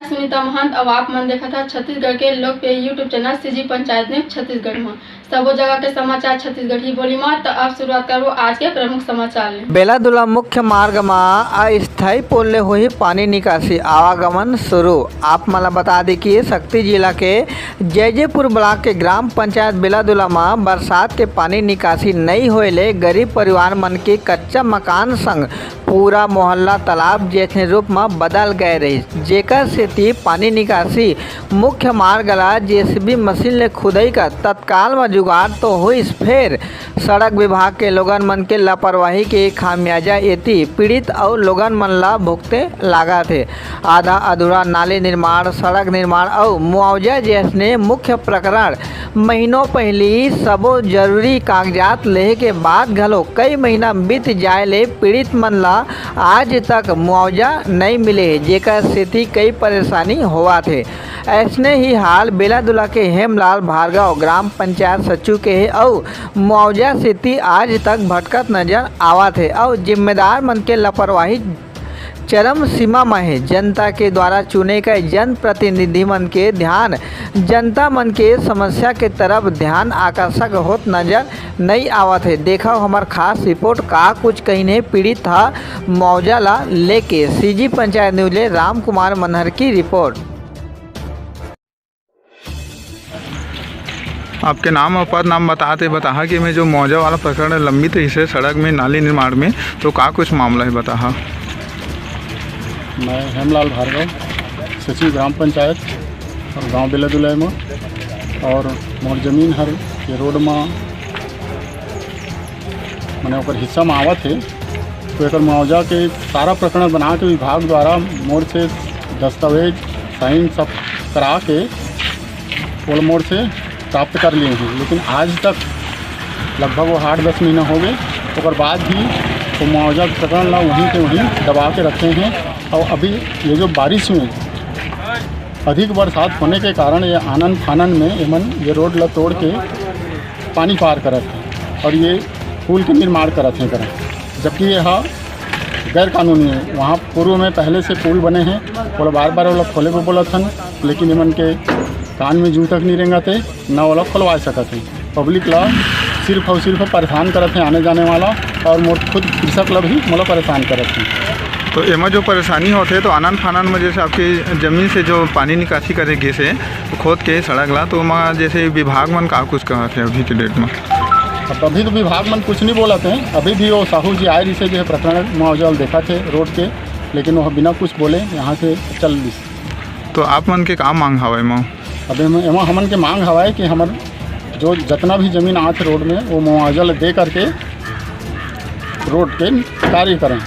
सुनीता महंत। अब आप मन देखा था छत्तीसगढ़ के लोकप्रिय YouTube channel CG panchayat news Chhattisgarh में सबो जगह के समाचार छत्तीसगढ़ ही बोली में। तो अब शुरुआत करो आज के प्रमुख समाचार ले। बेलादुला मुख्य मार्ग में अस्थायी पुल ले हुई पानी निकासी आवागमन शुरू। आप मला बता दी कि शक्ति जिला के जयजयपुर ब्लॉक के ग्राम पंचायत बेलादुला में बरसात के पानी निकासी नहीं होले गरीब परिवार मन के कच्चा मकान संग पूरा मोहल्ला तालाब जैसे रूप में बदल गए रही, जेकर सेती पानी निकासी मुख्य मार्ग ला जेसीबी मशीन ले खुदाई का तत्काल में जुगाड़ तो हुई, फिर सड़क विभाग के लोगन मन के लापरवाही के खामियाजा एती पीड़ित और लोगन मन ला भुगते लागा थे। आधा अधूरा नाली निर्माण, सड़क निर्माण और मुआवजा जैसे मुख्य प्रकरण महीनों पहले सबो जरूरी कागजात लेहे के बाद घलो कई महीना बीत जाए ले पीड़ित मन ला आज तक मुआवजा नहीं मिले, जेकर सेती कई परेशानी हुआ थे। ऐसने ही हाल बेलादुला के हेमलाल भार्गव ग्राम पंचायत सचिव के है और मुआवजा सेती आज तक भटकत नजर आवा थे और जिम्मेदार मन के लापरवाही चरम सीमा में है। जनता के द्वारा चुने गए जन प्रतिनिधि मन के ध्यान जनता मन के समस्या के तरफ ध्यान आकर्षक होत नजर नहीं आवत है। देखा हमार खास रिपोर्ट का कुछ कहने पीड़ित था मुआवजा ला लेके। सीजी पंचायत न्यूज ले राम कुमार मनहर की रिपोर्ट। आपके नाम और पद नाम बता कि मैं जो मुआवजा वाला प्रकरण लंबित है इसे सड़क में नाली निर्माण में, तो का कुछ मामला है बता। मैं हेमलाल भार्गव सचिव ग्राम पंचायत और गांव बेलादुला में और मोर जमीन हर ये रोड में मैंने ओकर हिस्सा में आवत है, तो एक मुआवजा के सारा प्रकरण बना के विभाग द्वारा मोर से दस्तावेज साइन सब करा के पोल मोड़ से प्राप्त कर लिए हैं, लेकिन आज तक लगभग वो 8-10 महीना हो गए। तो बाद भी वो मुआवजा प्रकरण ला वहीं के वहीं दबा के रखे हैं। और अभी ये जो बारिश में अधिक बरसात होने के कारण ये आनन फानन में एमन ये रोड ला तोड़ के पानी पार करत हैं और ये पुल के निर्माण करत हैं जबकि यह गैर कानूनी है। वहाँ पूर्व में पहले से पुल बने हैं और बार बार वो लोग खोले को बोलत हन, लेकिन एमन के कान में जू तक नहीं रेंगते न वो लोग खोलवा सकते हैं। पब्लिक ला सिर्फ और सिर्फ परेशान करते हैं आने जाने वाला, और मोर खुद कृषक ला भी मोला परेशान करते हैं। तो एमा जो परेशानी होते है तो आनन फानन में जैसे आपकी ज़मीन से जो पानी निकासी करेगी से तो खोद के सड़क ला, तो वहाँ जैसे विभाग मन का कुछ कहते हैं अभी के डेट में? अब अभी तो विभाग मन कुछ नहीं बोलते हैं। अभी भी वो साहू जी आए जिसे जो है प्रकरण मुआवजा देखा थे रोड के, लेकिन वह बिना कुछ बोले यहाँ से चल दी। तो आप मन के काम मांग हवा माँ? अभी एमा हमन के मांग हवा है कि हमार जो जितना भी ज़मीन आते रोड में वो मुआवजा दे करके रोड के कार्य करें।